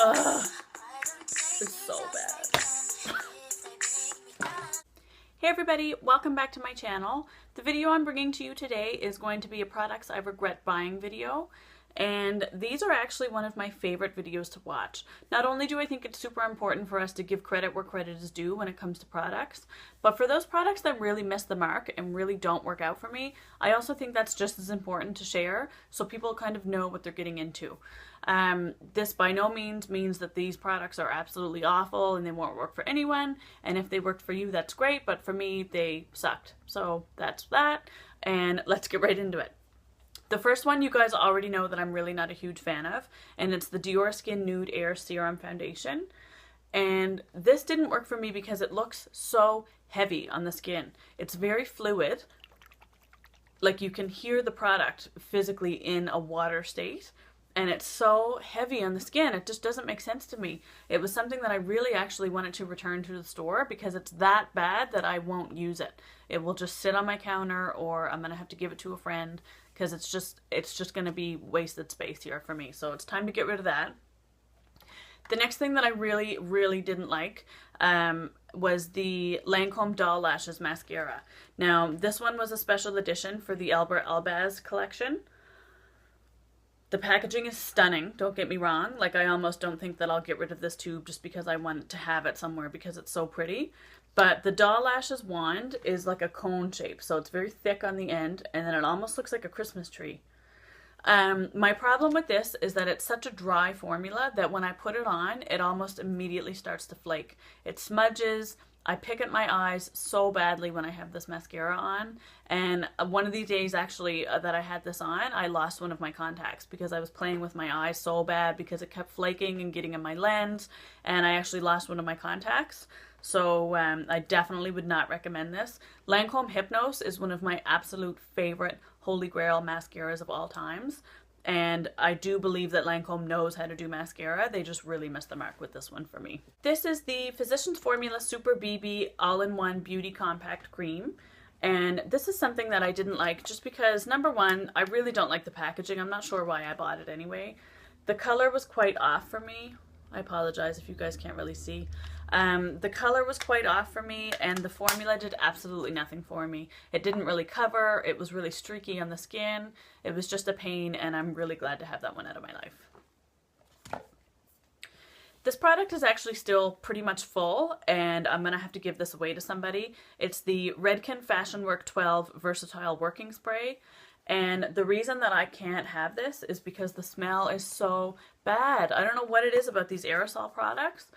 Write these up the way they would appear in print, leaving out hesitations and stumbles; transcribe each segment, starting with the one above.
Ugh, it's so bad. Hey everybody, welcome back to my channel. The video I'm bringing to you today is going to be a products I regret buying video. And these are actually one of my favorite videos to watch. Not only do I think it's super important for us to give credit where credit is due when it comes to products, but for those products that really miss the mark and really don't work out for me, I also think that's just as important to share so people kind of know what they're getting into. This by no means means that these products are absolutely awful and they won't work for anyone, and if they worked for you, that's great, but for me, they sucked. So that's that, and let's get right into it. The first one you guys already know that I'm really not a huge fan of, and it's the Dior Skin Nude Air Serum Foundation. And this didn't work for me because it looks so heavy on the skin. It's very fluid, like you can hear the product physically in a water state, and it's so heavy on the skin, it just doesn't make sense to me. It was something that I really actually wanted to return to the store because it's that bad that I won't use it. It will just sit on my counter, or I'm gonna have to give it to a friend because it's just gonna be wasted space here for me. So it's time to get rid of that. The next thing that I really didn't like was the Lancome Doll Lashes Mascara. Now, this one was a special edition for the Albert Elbaz collection. The packaging is stunning, don't get me wrong. Like, I almost don't think that I'll get rid of this tube just because I want to have it somewhere because it's so pretty. But the Doll Lashes wand is like a cone shape, so it's very thick on the end, and then it almost looks like a Christmas tree. My problem with this is that it's such a dry formula that when I put it on, it almost immediately starts to flake. It smudges. I pick at my eyes so badly when I have this mascara on, and one of these days actually that I had this on, I lost one of my contacts because I was playing with my eyes so bad because it kept flaking and getting in my lens, and I actually lost one of my contacts. So I definitely would not recommend this. Lancome Hypnose is one of my absolute favorite holy grail mascaras of all times. And I do believe that Lancome knows how to do mascara. They just really missed the mark with this one for me. This is the Physicians Formula Super BB All-in-One Beauty Compact Cream. And this is something that I didn't like just because, number one, I really don't like the packaging. I'm not sure why I bought it anyway. The color was quite off for me. I apologize if you guys can't really see. The color was quite off for me, and the formula did absolutely nothing for me. It didn't really cover, it was really streaky on the skin, it was just a pain, and I'm really glad to have that one out of my life. This product is actually still pretty much full, and I'm going to have to give this away to somebody. It's the Redken Fashion Work 12 Versatile Working Spray. And the reason that I can't have this is because the smell is so bad. I don't know what it is about these aerosol products,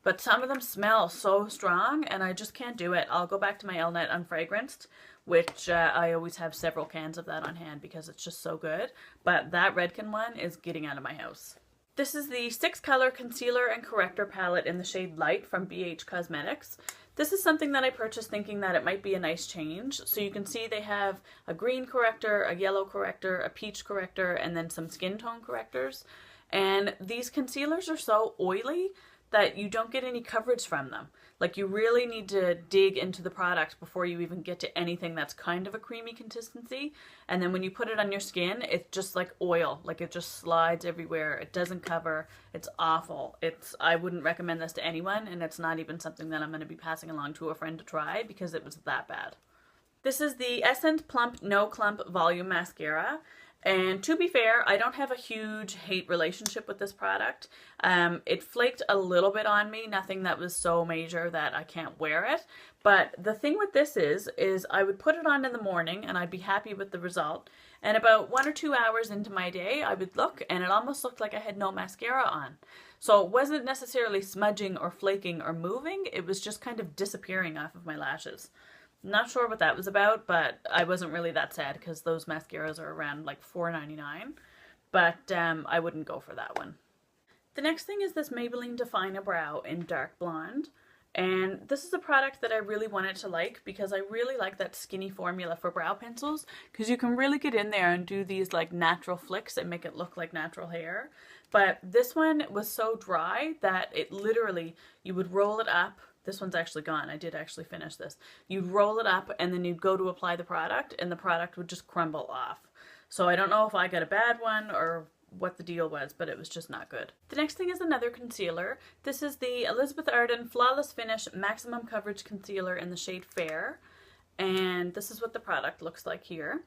but some of them smell so strong, and I just can't do it. I'll go back to my Elnet Unfragranced, which I always have several cans of that on hand because it's just so good. But that Redken one is getting out of my house. This is the 6-color concealer and corrector palette in the shade Light from BH Cosmetics. This is something that I purchased thinking that it might be a nice change. So you can see they have a green corrector, a yellow corrector, a peach corrector, and then some skin tone correctors. And these concealers are so oily that you don't get any coverage from them. Like, you really need to dig into the product before you even get to anything that's kind of a creamy consistency. And then when you put it on your skin, it's just like oil. Like, it just slides everywhere. It doesn't cover. It's awful. I wouldn't recommend this to anyone, and it's not even something that I'm going to be passing along to a friend to try because it was that bad. This is the Essence Plump No Clump Volume Mascara. And to be fair, I don't have a huge hate relationship with this product. It flaked a little bit on me, nothing that was so major that I can't wear it. But the thing with this is I would put it on in the morning and I'd be happy with the result. And about 1 or 2 hours into my day, I would look and it almost looked like I had no mascara on. So it wasn't necessarily smudging or flaking or moving, it was just kind of disappearing off of my lashes. Not sure what that was about, but I wasn't really that sad because those mascaras are around like $4.99. But I wouldn't go for that one. The next thing is this Maybelline Define a Brow in Dark Blonde. And this is a product that I really wanted to like because I really like that skinny formula for brow pencils because you can really get in there and do these like natural flicks and make it look like natural hair. But this one was so dry that it literally, you would roll it up. This one's actually gone. I did actually finish this. You'd roll it up and then you'd go to apply the product and the product would just crumble off. So I don't know if I got a bad one or what the deal was, but it was just not good. The next thing is another concealer. This is the Elizabeth Arden Flawless Finish Maximum Coverage Concealer in the shade Fair. And this is what the product looks like here.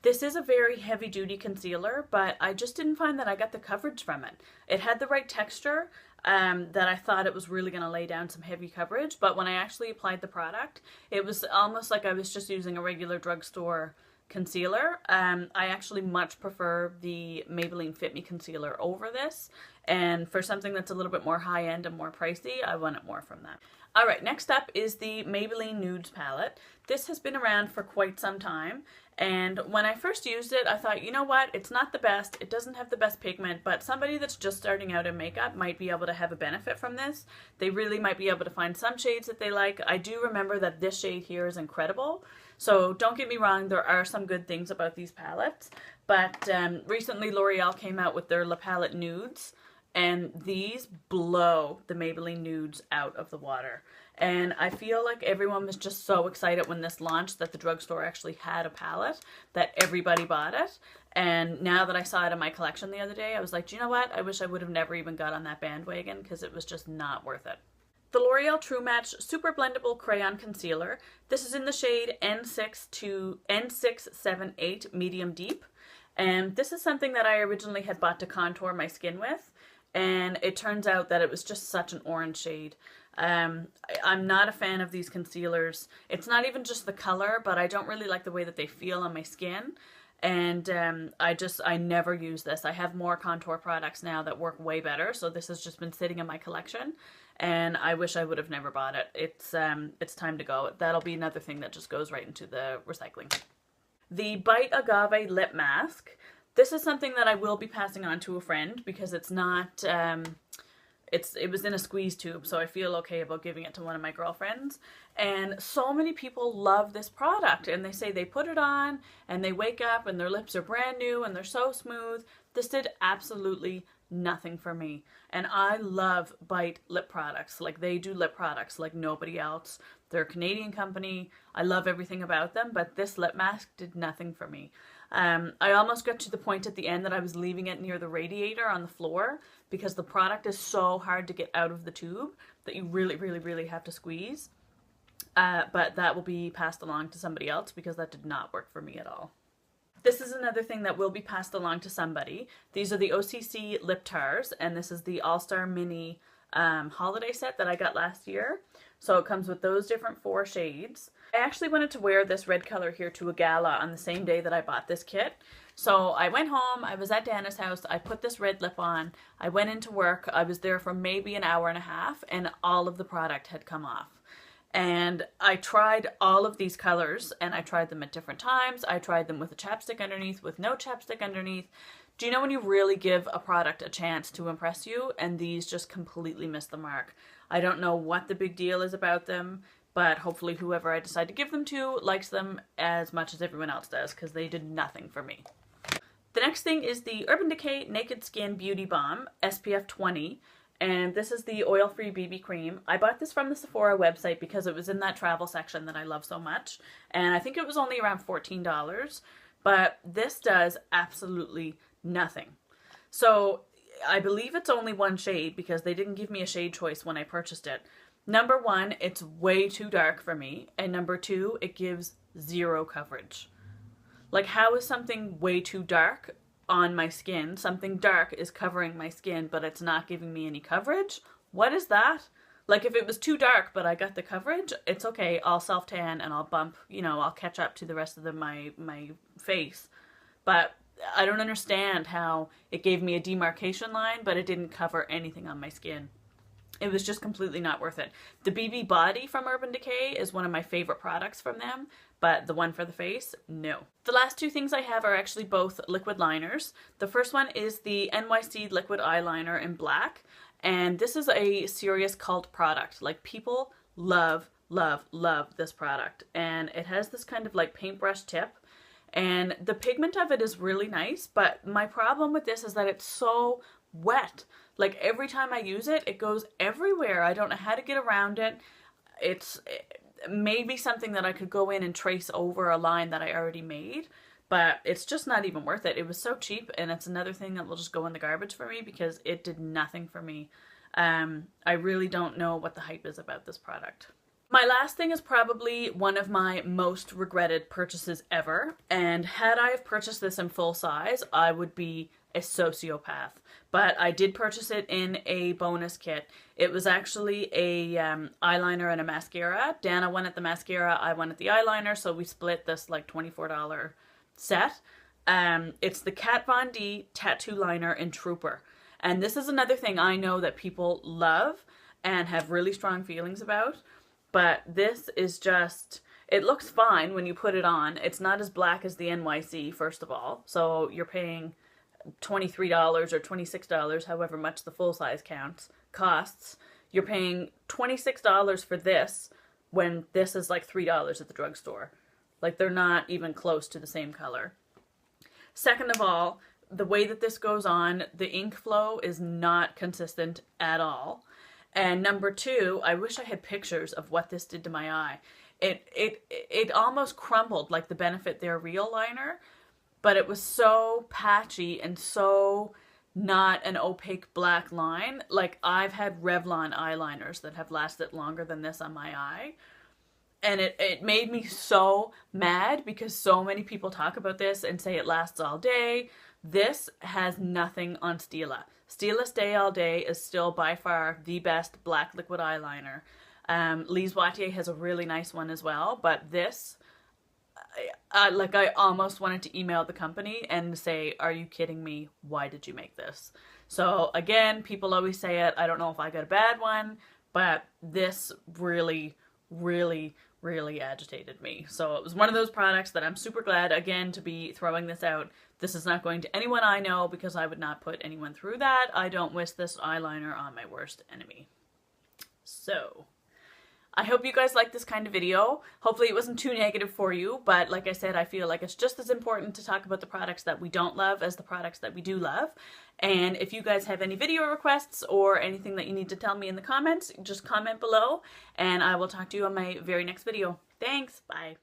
This is a very heavy duty concealer, but I just didn't find that I got the coverage from it. It had the right texture that I thought it was really going to lay down some heavy coverage, but when I actually applied the product, it was almost like I was just using a regular drugstore concealer. I actually much prefer the Maybelline Fit Me concealer over this, and for something that's a little bit more high-end and more pricey, I want it more from that. Alright, next up is the Maybelline Nudes palette. This has been around for quite some time, and when I first used it, I thought, you know what, it's not the best, it doesn't have the best pigment, but somebody that's just starting out in makeup might be able to have a benefit from this. They really might be able to find some shades that they like. I do remember that this shade here is incredible, so don't get me wrong, there are some good things about these palettes, but recently L'Oreal came out with their La Palette Nudes, and these blow the Maybelline Nudes out of the water. And I feel like everyone was just so excited when this launched that the drugstore actually had a palette that everybody bought it. And now that I saw it in my collection the other day, I was like, do you know what? I wish I would have never even got on that bandwagon because it was just not worth it. The L'Oreal True Match Super Blendable Crayon Concealer. This is in the shade N6 to N678 Medium Deep. And this is something that I originally had bought to contour my skin with. And it turns out that it was just such an orange shade. I'm not a fan of these concealers. It's not even just the color, but I don't really like the way that they feel on my skin. And I never use this. I have more contour products now that work way better, so this has just been sitting in my collection, and I wish I would have never bought it. It's time to go. That'll be another thing that just goes right into the recycling. The Bite Agave Lip Mask. This is something that I will be passing on to a friend because it's not, it was in a squeeze tube, so I feel okay about giving it to one of my girlfriends. And so many people love this product, and they say they put it on and they wake up and their lips are brand new and they're so smooth. This did absolutely nothing for me. And I love Bite lip products. Like, they do lip products like nobody else. They're a Canadian company. I love everything about them, but this lip mask did nothing for me. I almost got to the point at the end that I was leaving it near the radiator on the floor because the product is so hard to get out of the tube that you really, really, really have to squeeze. But that will be passed along to somebody else because that did not work for me at all. This is another thing that will be passed along to somebody. These are the OCC Lip Tars, and this is the All-Star Mini holiday set that I got last year. So it comes with those different 4 shades. I actually wanted to wear this red color here to a gala on the same day that I bought this kit. So I went home, I was at Dana's house, I put this red lip on, I went into work, I was there for maybe an hour and a half, and all of the product had come off. And I tried all of these colors, and I tried them at different times. I tried them with a chapstick underneath, with no chapstick underneath. Do you know when you really give a product a chance to impress you, and these just completely miss the mark? I don't know what the big deal is about them, but hopefully whoever I decide to give them to likes them as much as everyone else does, because they did nothing for me. The next thing is the Urban Decay Naked Skin Beauty Balm SPF 20. And this is the oil-free BB cream. I bought this from the Sephora website because it was in that travel section that I love so much. And I think it was only around $14. But this does absolutely nothing. So I believe it's only one shade because they didn't give me a shade choice when I purchased it. Number 1, it's way too dark for me. And number 2, it gives 0 coverage. Like, how is something way too dark on my skin? Something dark is covering my skin, but it's not giving me any coverage? What is that? Like, if it was too dark, but I got the coverage, it's okay. I'll self-tan and I'll bump, you know, I'll catch up to the rest of my face. But I don't understand how it gave me a demarcation line, but it didn't cover anything on my skin. It was just completely not worth it. The BB Body from Urban Decay is one of my favorite products from them, but the one for the face, no. The last 2 things I have are actually both liquid liners. The first one is the NYC Liquid Eyeliner in black, and this is a serious cult product. Like, people love, love, love this product, and it has this kind of like paintbrush tip, and the pigment of it is really nice, but my problem with this is that it's so wet. Like, every time I use it, it goes everywhere. I don't know how to get around it. It's maybe something that I could go in and trace over a line that I already made, but it's just not even worth it. It was so cheap, and it's another thing that will just go in the garbage for me because it did nothing for me. I really don't know what the hype is about this product. My last thing is probably one of my most regretted purchases ever, and had I have purchased this in full size, I would be a sociopath. But I did purchase it in a bonus kit. It was actually a eyeliner and a mascara. Dana went at the mascara, I went at the eyeliner, so we split this like $24 set. It's the Kat Von D Tattoo Liner in Trooper. And this is another thing I know that people love and have really strong feelings about. But this is just, it looks fine when you put it on. It's not as black as the NYC, first of all. So you're paying $23 or $26, however much the full size costs. You're paying $26 for this when this is like $3 at the drugstore. Like, they're not even close to the same color. Second of all, the way that this goes on, the ink flow is not consistent at all. And number two, I wish I had pictures of what this did to my eye. It almost crumbled like the Benefit They're Real liner, but it was so patchy and so not an opaque black line. Like, I've had Revlon eyeliners that have lasted longer than this on my eye. And it made me so mad because so many people talk about this and say it lasts all day. This has nothing on Stila. Stila Stay All Day is still by far the best black liquid eyeliner. Lise Wattier has a really nice one as well, but this, I almost wanted to email the company and say, are you kidding me? Why did you make this? So again, people always say it. I don't know if I got a bad one, but this really, really, really agitated me. So it was one of those products that I'm super glad, again, to be throwing this out. This is not going to anyone I know because I would not put anyone through that. I don't wish this eyeliner on my worst enemy. So, I hope you guys like this kind of video. Hopefully it wasn't too negative for you, but like I said, I feel like it's just as important to talk about the products that we don't love as the products that we do love. And if you guys have any video requests or anything that you need to tell me in the comments, just comment below, and I will talk to you on my very next video. Thanks, bye.